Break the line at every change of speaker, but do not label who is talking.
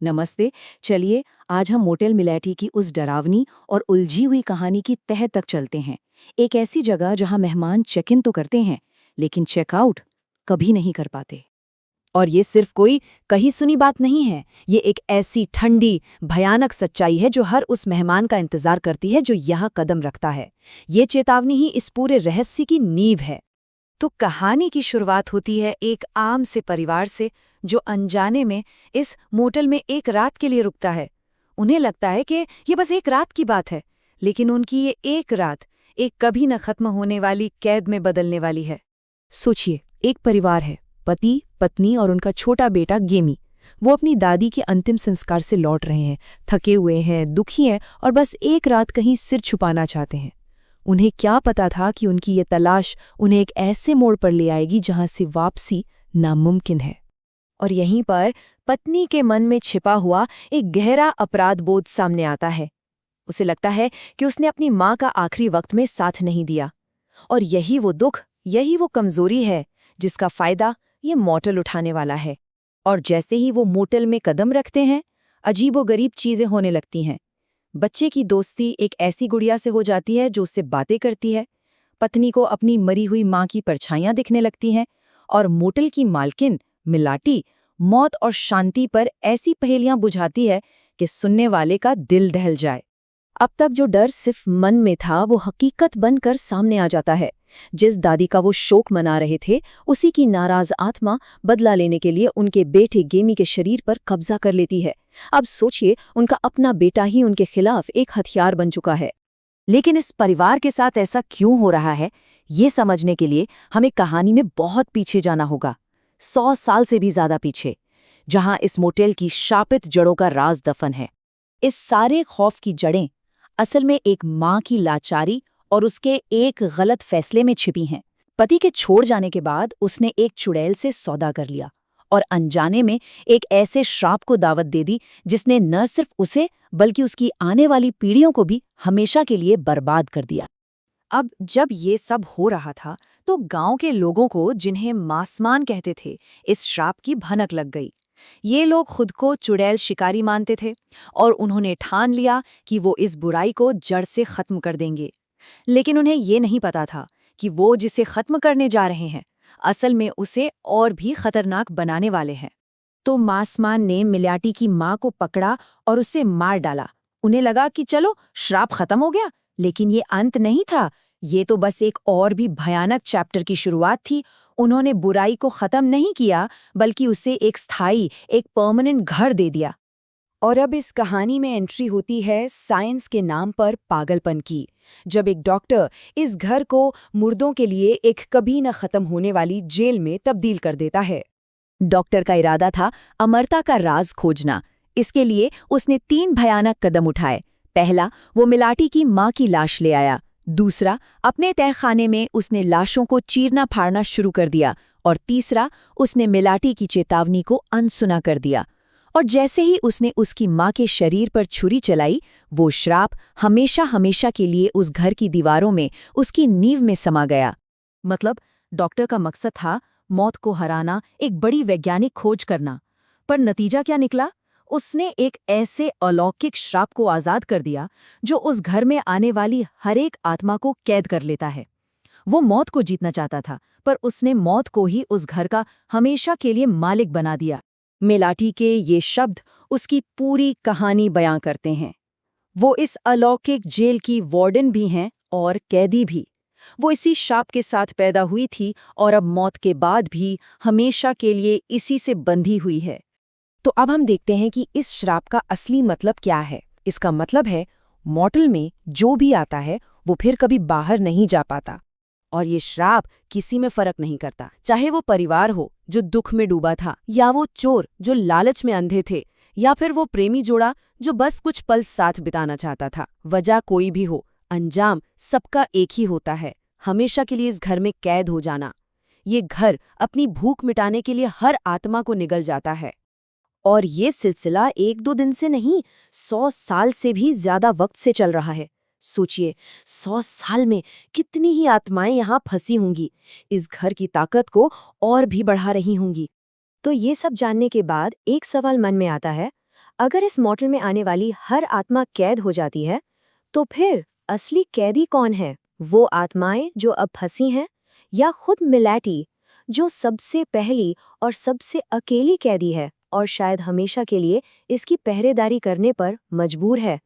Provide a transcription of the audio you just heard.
नमस्ते। चलिए आज हम मोटेल मिलेटी की उस डरावनी और उलझी हुई कहानी की तह तक चलते हैं। एक ऐसी जगह जहां मेहमान चेक इन तो करते हैं लेकिन चेकआउट कभी नहीं कर पाते।
और ये सिर्फ कोई कही सुनी बात नहीं है। ये एक ऐसी ठंडी भयानक सच्चाई है जो हर उस मेहमान का इंतजार करती है जो यहाँ कदम रखता है। ये चेतावनी ही इस पूरे रहस्य की नींव है।
तो कहानी की शुरुआत होती है एक आम से परिवार से जो अनजाने में इस मोटेल में एक रात के लिए रुकता है। उन्हें लगता है कि ये बस एक रात की बात है, लेकिन उनकी ये एक रात एक कभी न खत्म होने वाली कैद में बदलने वाली है।
सोचिए, एक परिवार है, पति, पत्नी और उनका छोटा बेटा गेमी। वो अपनी दादी के अंतिम संस्कार से लौट रहे हैं, थके हुए हैं, दुखी हैं और बस एक रात कहीं सिर छुपाना चाहते हैं। उन्हें क्या पता था कि उनकी ये तलाश उन्हें एक ऐसे मोड़ पर ले आएगी जहां से वापसी नामुमकिन है।
और यहीं पर पत्नी के मन में छिपा हुआ एक गहरा अपराध बोध सामने आता है। उसे लगता है कि उसने अपनी माँ का आखिरी वक्त में साथ नहीं दिया, और यही वो दुख, यही वो कमजोरी है जिसका फायदा ये मोटेल उठाने वाला है। और जैसे ही वो मोटेल में कदम रखते हैं, अजीबोगरीब चीजें होने लगती हैं। बच्चे की दोस्ती एक ऐसी गुड़िया से हो जाती है जो उससे बातें करती है, पत्नी को अपनी मरी हुई माँ की परछाइयां दिखने लगती हैं, और मोटेल की मालकिन मिलाटी मौत और शांति पर ऐसी पहेलियां बुझाती है कि सुनने वाले का दिल दहल जाए। अब तक जो डर सिर्फ मन में था वो हकीकत बनकर सामने आ जाता है। जिस दादी का वो शोक मना रहे थे, उसी की नाराज आत्मा बदला लेने के लिए उनके बेटे गेमी के शरीर पर कब्जा कर लेती है। अब सोचिए, उनका अपना बेटा ही उनके खिलाफ एक हथियार बन चुका है। लेकिन इस परिवार के साथ ऐसा क्यों हो रहा है, ये समझने के लिए हमें कहानी में बहुत पीछे जाना होगा, 100 साल से भी ज्यादा पीछे, जहां इस मोटेल की शापित जड़ों का राज दफन है। इस सारे खौफ की जड़ें असल में एक माँ की लाचारी और उसके एक गलत फैसले में छिपी हैं। पति के छोड़ जाने के बाद उसने एक चुड़ैल से सौदा कर लिया और अनजाने में एक ऐसे श्राप को दावत दे दी जिसने न सिर्फ उसे बल्कि उसकी आने वाली पीढ़ियों को भी हमेशा के लिए बर्बाद कर दिया। अब जब ये सब हो रहा था तो गांव के लोगों को, जिन्हें मासमान कहते थे, इस श्राप की भनक लग गई। ये लोग खुद को चुड़ैल शिकारी मानते थे और उन्होंने ठान लिया कि वो इस बुराई को जड़ से खत्म कर देंगे। लेकिन उन्हें ये नहीं पता था कि वो जिसे खत्म करने जा रहे हैं असल में उसे और भी खतरनाक बनाने वाले हैं। तो मासमान ने मिलाटी की माँ को पकड़ा और उसे मार डाला। उन्हें लगा कि चलो श्राप खत्म हो गया, लेकिन ये अंत नहीं था। ये तो बस एक और भी भयानक चैप्टर की शुरुआत थी। उन्होंने बुराई को खत्म नहीं किया, बल्कि उसे एक स्थायी, एक परमानेंट घर दे दिया। और अब इस कहानी में एंट्री होती है साइंस के नाम पर पागलपन की, जब एक डॉक्टर इस घर को मुर्दों के लिए एक कभी न खत्म होने वाली जेल में तब्दील कर देता है। डॉक्टर का इरादा था अमरता का राज खोजना। इसके लिए उसने 3 भयानक कदम उठाए। पहला, वो मिलाटी की माँ की लाश ले आया। दूसरा, अपने तहखाने में उसने लाशों को चीरना फाड़ना शुरू कर दिया। और तीसरा, उसने मिलाटी की चेतावनी को अनसुना कर दिया। और जैसे ही उसने उसकी माँ के शरीर पर छुरी चलाई, वो श्राप हमेशा हमेशा के लिए उस घर की दीवारों में, उसकी नींव में समा गया। मतलब डॉक्टर का मकसद था मौत को हराना, एक बड़ी वैज्ञानिक खोज करना। पर नतीजा क्या निकला? उसने एक ऐसे अलौकिक श्राप को आजाद कर दिया जो उस घर में आने वाली हर एक आत्मा को कैद कर लेता है। वो मौत को जीतना चाहता था, पर उसने मौत को ही उस घर का हमेशा के लिए मालिक बना दिया। मिलाटी के ये शब्द उसकी पूरी कहानी बयां करते हैं। वो इस अलौकिक जेल की वार्डन भी हैं और कैदी भी। वो इसी श्राप के साथ पैदा हुई थी और अब मौत के बाद भी हमेशा के लिए इसी से बंधी हुई है। तो अब हम देखते हैं कि इस श्राप का असली मतलब क्या है। इसका मतलब है, मोटेल में जो भी आता है वो फिर कभी बाहर नहीं जा पाता। और ये श्राप किसी में फर्क नहीं करता, चाहे वो परिवार हो जो दुख में डूबा था, या वो चोर जो लालच में अंधे थे, या फिर वो प्रेमी जोड़ा जो बस कुछ पल साथ बिताना चाहता था। वजह कोई भी हो, अंजाम सबका एक ही होता है, हमेशा के लिए इस घर में कैद हो जाना। ये घर अपनी भूख मिटाने के लिए हर आत्मा को निगल जाता है। और ये सिलसिला 1-2 दिन से नहीं, 100 साल से भी ज्यादा वक्त से चल रहा है। सोचिए, 100 साल में कितनी ही आत्माएं यहाँ फंसी होंगी, इस घर की ताकत को और भी बढ़ा रही होंगी। तो ये सब जानने के बाद एक सवाल मन में आता है, अगर इस मॉडल में आने वाली हर आत्मा कैद हो जाती है, तो फिर असली कैदी कौन है? वो आत्माएं जो अब फंसी हैं, या खुद मिलेटी, जो सबसे पहली और सबसे अकेली कैदी है और शायद हमेशा के लिए इसकी पहरेदारी करने पर मजबूर है?